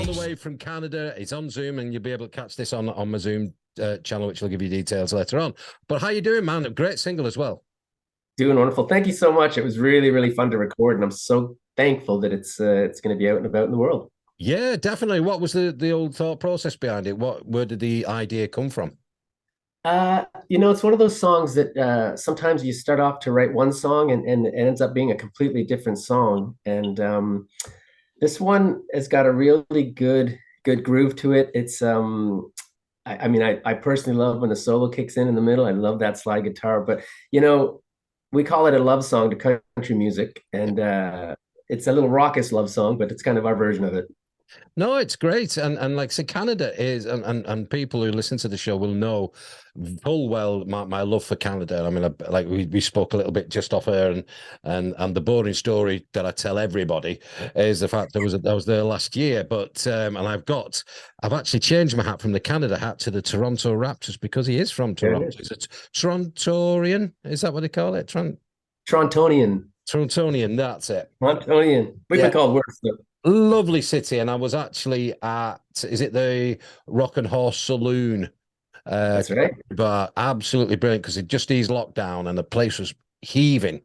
all the way from Canada. It's on Zoom, and you'll be able to catch this on my Zoom channel, which will give you details later on. But how you doing, man? A great single as well. Doing wonderful. Thank you so much. It was really, really fun to record, and I'm so thankful that it's going to be out and about in the world. Yeah, definitely. What was the old thought process behind it? Where did the idea come from? It's one of those songs that sometimes you start off to write one song and it ends up being a completely different song. And this one has got a really good groove to it. I personally love when the solo kicks in the middle. I love that slide guitar, but you know, we call it a love song to country music, and it's a little raucous love song, but it's kind of our version of it. No, it's great. And like I said, Canada is and people who listen to the show will know full well my love for Canada. I mean, like we spoke a little bit just off air, and the boring story that I tell everybody is the fact I was there last year, but and I've actually changed my hat from the Canada hat to the Toronto Raptors because he is from There it Toronto. is. Is it Torontorian? Is that what they call it? Torontonian. Torontonian, that's it. Torontonian. We've been Yeah. called worse though. Lovely city, and I was actually at, is it the Rock and Horse Saloon? That's right. But absolutely brilliant because it just eased lockdown and the place was heaving.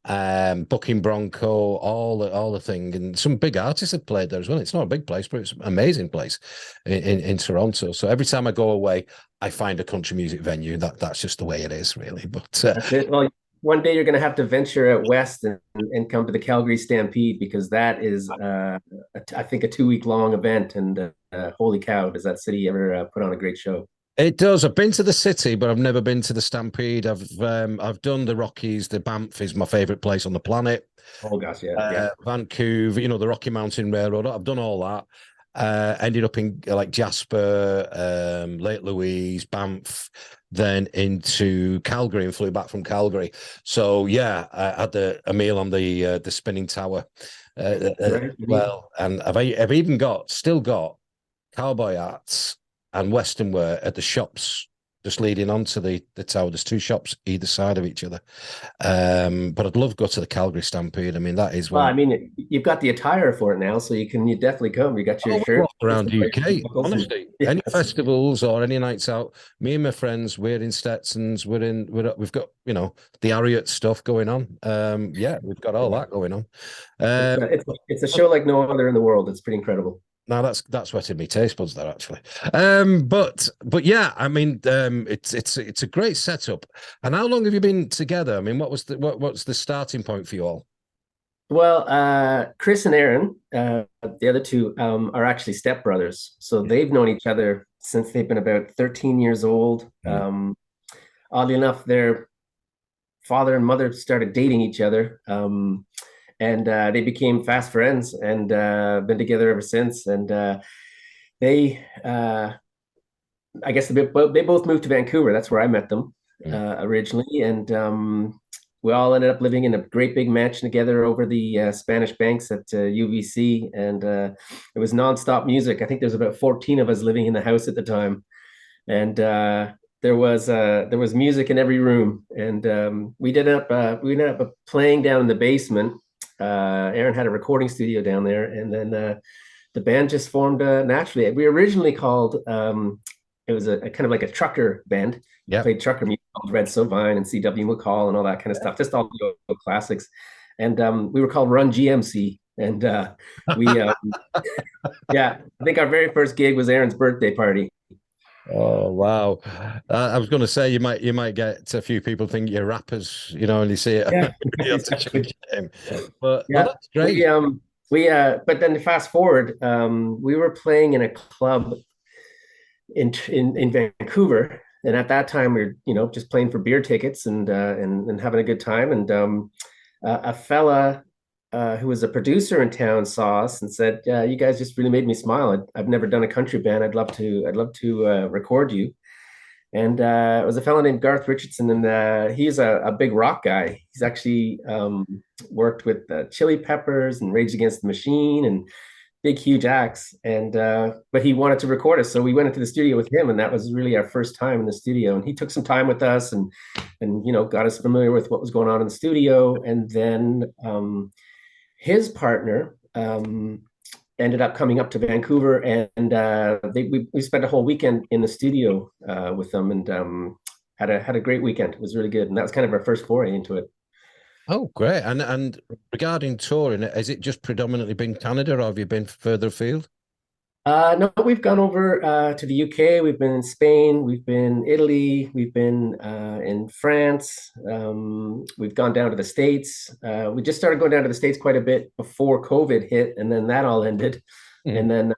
Booking Bronco, all the thing, and some big artists have played there as well. It's not a big place, but it's an amazing place in Toronto. So every time I go away, I find a country music venue. That's just the way it is, really. But That's it. Well, one day you're going to have to venture out west and come to the Calgary Stampede because that is, I think, a 2 week long event. And holy cow, does that city ever put on a great show? it does. I've been to the city, but I've never been to the Stampede. I've done the Rockies. The Banff is my favorite place on the planet. Oh gosh, yeah, yeah. Vancouver, the Rocky Mountain Railroad. I've done all that. Ended up in like Jasper, Lake Louise, Banff, then into Calgary and flew back from Calgary. So yeah, I had a meal on the spinning tower. Right. Well, and I've even still got cowboy hats and Western wear at the shops just leading onto the tower. There's two shops either side of each other. But I'd love to go to the Calgary Stampede. I mean, that is Well, one. I mean, you've got the attire for it now, so you definitely come. You got your Oh, we shirt, walk around some UK. buckles, and Honestly, any yes, festivals or any nights out, me and my friends, we're in Stetsons. We've got the Harriet stuff going on. Yeah, we've got all that going on. it's Um, a, it's a, it's a show like no other in the world. It's pretty incredible. Now that's whetted me taste buds there actually. But yeah, I mean, it's a great setup. And how long have you been together? I mean, what's the starting point for you all? Well, Chris and Aaron, the other two, are actually stepbrothers. So they've known each other since they've been about 13 years old. Mm. Oddly enough, their father and mother started dating each other. And they became fast friends and been together ever since. And they, I guess they both moved to Vancouver. That's where I met them Mm. originally. And we all ended up living in a great big mansion together over the Spanish Banks at UVC. And it was nonstop music. I think there's about 14 of us living in the house at the time. And there was music in every room. And we ended up playing down in the basement. Aaron had a recording studio down there, and then the band just formed naturally. We originally called it was a kind of like a trucker band. We Yeah. played trucker music called Red Sovine and C.W. McCall and all that kind of stuff, just all the old classics. And we were called Run GMC. And we, yeah, I think our very first gig was Aaron's birthday party. Oh wow! I was going to say you might get a few people think you're rappers, and you see it. Yeah, You have to exactly. change your name. But Yeah, that's great. but then fast forward, we were playing in a club in Vancouver, and at that time we were just playing for beer tickets and having a good time. And a fella who was a producer in town saw us and said, "You guys just really made me smile. I've never done a country band. I'd love to record you." And it was a fellow named Garth Richardson, and he's a big rock guy. He's actually worked with Chili Peppers and Rage Against the Machine and big, huge acts. And but he wanted to record us, so we went into the studio with him, and that was really our first time in the studio. And he took some time with us, and got us familiar with what was going on in the studio. And then his partner ended up coming up to Vancouver, and we spent a whole weekend in the studio with them, and had a great weekend. It was really good, and that was kind of our first foray into it. Oh, great. And regarding touring, has it just predominantly been Canada, or have you been further afield? No, we've gone over to the UK. We've been in Spain. We've been Italy. We've been in France. We've gone down to the States. We just started going down to the States quite a bit before COVID hit, and then that all ended. Mhm. And then,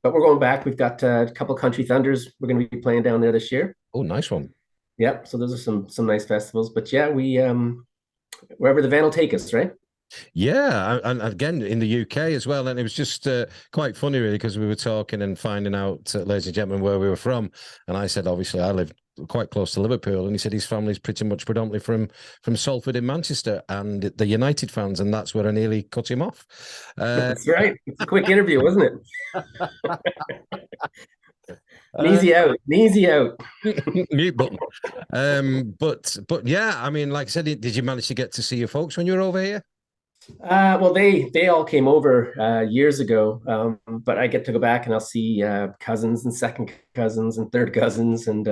but we're going back. We've got a couple of Country Thunders. We're going to be playing down there this year. Oh, nice one. Yep. So those are some nice festivals. But yeah, we wherever the van will take us, right? Yeah, and again in the UK as well. And it was just quite funny, really, because we were talking and finding out, ladies and gentlemen, where we were from. And I said, obviously, I live quite close to Liverpool, and he said his family's pretty much predominantly from Salford in Manchester, and the United fans, and that's where I nearly cut him off. That's right. It's a quick interview, wasn't it? An Uh, easy out. An easy out. mute button. But yeah, I mean, like I said, did you manage to get to see your folks when you were over here? Well, they all came over years ago, but I get to go back and I'll see cousins and second cousins and third cousins, and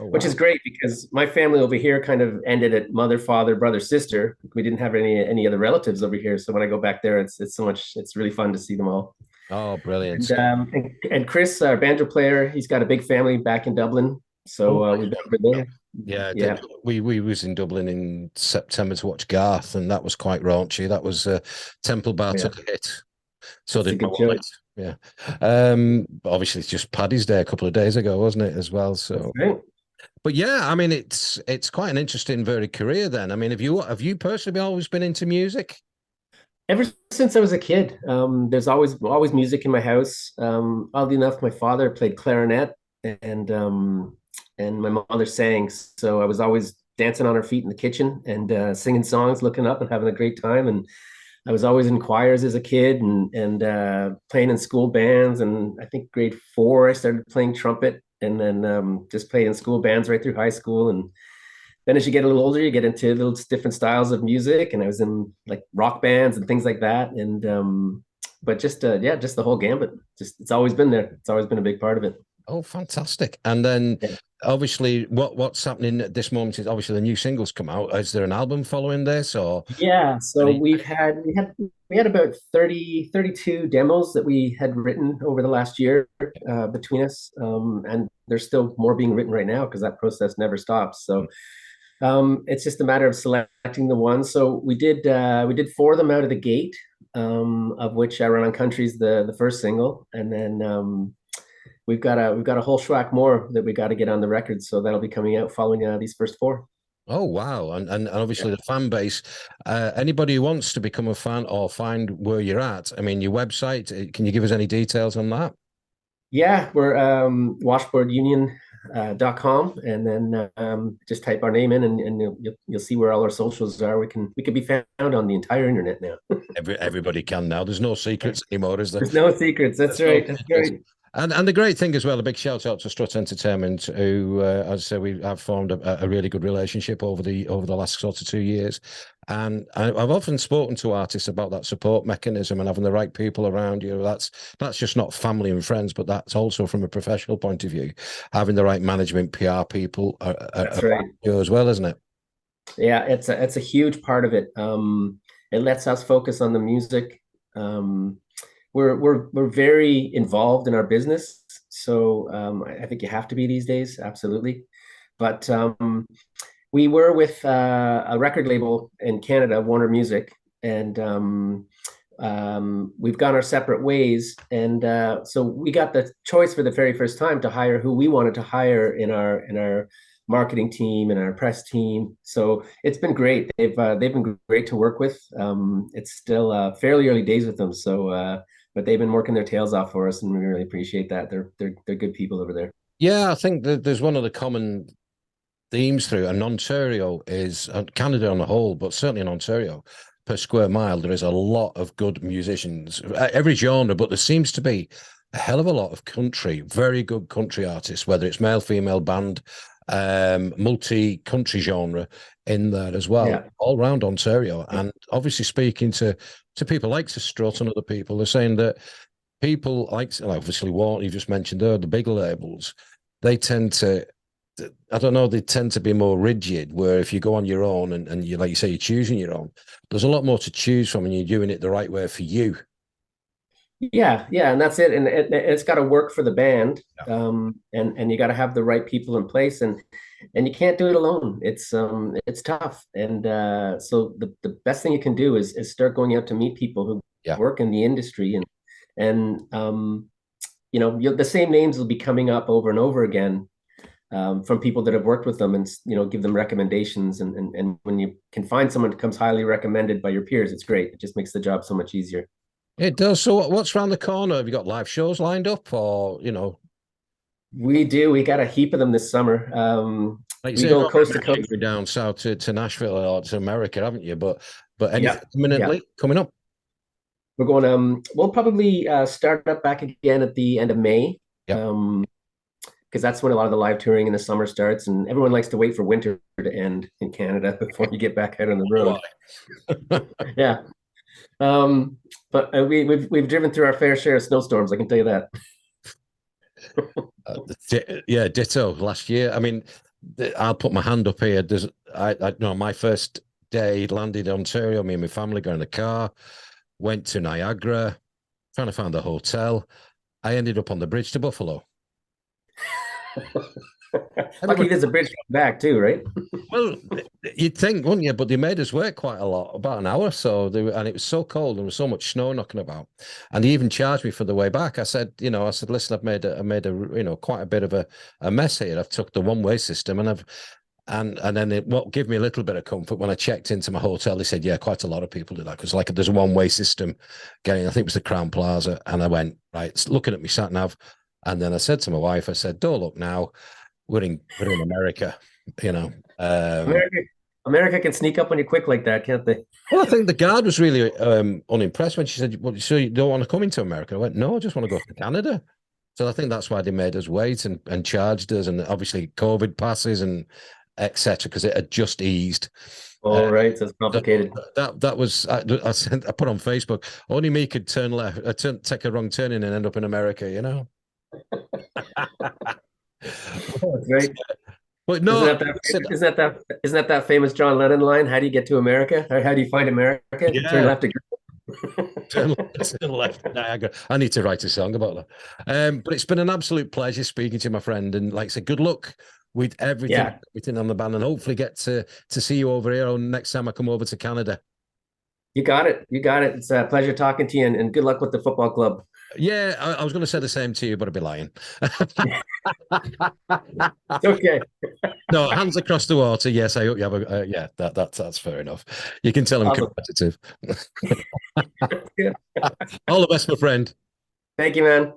Oh, which is wow. great because my family over here kind of ended at mother, father, brother, sister. We didn't have any other relatives over here, so when I go back there, it's so much. It's really fun to see them all. Oh, brilliant. And So, Chris, our banjo player, he's got a big family back in Dublin, oh, so we've been over there. yeah, Yeah, we was in Dublin in September to watch Garth, and that was quite raunchy. That was Temple Bar yeah, took a hit. So it's a did my good show. wallet. Yeah. Obviously it's just Paddy's Day a couple of days ago, wasn't it, as well? That's So, right. but yeah, I mean, it's quite an interesting, varied career. Then, I mean, have you personally always been into music? Ever since I was a kid, there's always music in my house. Oddly enough, my father played clarinet and and my mother sang, so I was always dancing on her feet in the kitchen and singing songs, looking up and having a great time. And I was always in choirs as a kid and playing in school bands. And I think grade four, I started playing trumpet, and then just played in school bands right through high school. And then as you get a little older, you get into little different styles of music, and I was in like rock bands and things like that. And but just yeah, just the whole gambit. Just it's always been there. It's always been a big part of it. Oh, fantastic! And then, Yeah. obviously, what's happening at this moment is obviously the new singles come out. Is there an album following this, or Yeah, so any? we had about 32 demos that we had written over the last year between us, and there's still more being written right now because that process never stops. So it's just a matter of selecting the ones. So we did four of them out of the gate, of which I Run on Country's the first single, and then we've got a whole schwack more that we got to get on the record. So that'll be coming out following these first four. Oh, wow. And Yeah. obviously the fan base, anybody who wants to become a fan or find where you're at, I mean, your website, can you give us any details on that? Yeah, we're washboardunion.com, and then just type our name in, and you'll see where all our socials are. We can be found on the entire internet now. Everybody can now. There's no secrets anymore, is there? There's no secrets. That's There's no right. That's secrets. right. And the great thing as well, a big shout out to Strut Entertainment, who, as I say, we have formed a really good relationship over the last sort of 2 years. And I've often spoken to artists about that support mechanism and having the right people around you. That's just not family and friends, but that's also from a professional point of view, having the right management, PR people That's around right. you as well, isn't it? Yeah, it's a huge part of it. It lets us focus on the music. We're very involved in our business, so I think you have to be these days, absolutely. But we were with a record label in Canada, Warner Music, and we've gone our separate ways. And so we got the choice for the very first time to hire who we wanted to hire in our marketing team and our press team. So it's been great. They've been great to work with. It's still fairly early days with them, so but they've been working their tails off for us, and we really appreciate that. They're good people over there. Yeah, I think that there's one of the common themes through, and Ontario is Canada on the whole, but certainly in Ontario, per square mile, there is a lot of good musicians, every genre, but there seems to be a hell of a lot of country, very good country artists, whether it's male, female band, multi country genre in there as well, Yeah, all around Ontario. And obviously, speaking to people like to Strut and other people, they're saying that people like obviously what you just mentioned there, the big labels, they tend to, I don't know, they tend to be more rigid, where if you go on your own and you, like you say, you're choosing your own, there's a lot more to choose from and you're doing it the right way for you. Yeah, and that's it. And it's got to work for the band, Yeah. and you got to have the right people in place, and you can't do it alone. It's tough, and so the best thing you can do is start going out to meet people who Yeah. work in the industry, and the same names will be coming up over and over again, from people that have worked with them, and give them recommendations, and when you can find someone who comes highly recommended by your peers, it's great. It just makes the job so much easier. It does. So what's around the corner? Have you got live shows lined up, or We do. We got a heap of them this summer. like you We say, go you're coast to coast. down south to Nashville or to America, haven't you? But Yeah, anything yeah. imminently coming up? We're going. We'll probably start up back again at the end of May. Yeah. Because that's when a lot of the live touring in the summer starts, and everyone likes to wait for winter to end in Canada before you get back out on the road. Yeah. But we've driven through our fair share of snowstorms, I can tell you that. Yeah, ditto. Last year, I mean, I'll put my hand up here. I know my first day landed in Ontario. Me and my family got in the car, went to Niagara, trying to find a hotel. I ended up on the bridge to Buffalo. Lucky there's a bridge coming back too, right? Well, you'd think, wouldn't you? But they made us wait quite a lot, about an hour. And it was so cold and there was so much snow knocking about. And they even charged me for the way back. I said, listen, I made a quite a bit of a mess here. I've took the one-way system and then what gave me a little bit of comfort when I checked into my hotel. They said, yeah, quite a lot of people do that because like there's a one-way system getting, I think it was the Crown Plaza. And I went, right, looking at me sat nav. And then I said to my wife, I said, don't look now. We're in America, America, America can sneak up on you quick like that, can't they? Well, I think the guard was really unimpressed when she said, well, so you don't want to come into America? I went, no, I just want to go to Canada. So I think that's why they made us wait and charged us. And obviously COVID passes and etc. because it had just eased. All right, so it's complicated. That was I put on Facebook. Only me could turn left, take a wrong turn in and end up in America. That's right. But no, isn't that famous John Lennon line? How do you get to America? Or how do you find America? Yeah. Turn left to turn left Niagara. I need to write a song about that. But it's been an absolute pleasure speaking to you, my friend. And like I said, good luck with everything on the band, and hopefully get to see you over here next time I come over to Canada. You got it. It's a pleasure talking to you, and good luck with the football club. Yeah, I was going to say the same to you, but I'd be lying. Okay. No, hands across the water. Yes, I hope you have yeah, that's fair enough. You can tell I'm competitive. All the best, my friend. Thank you, man.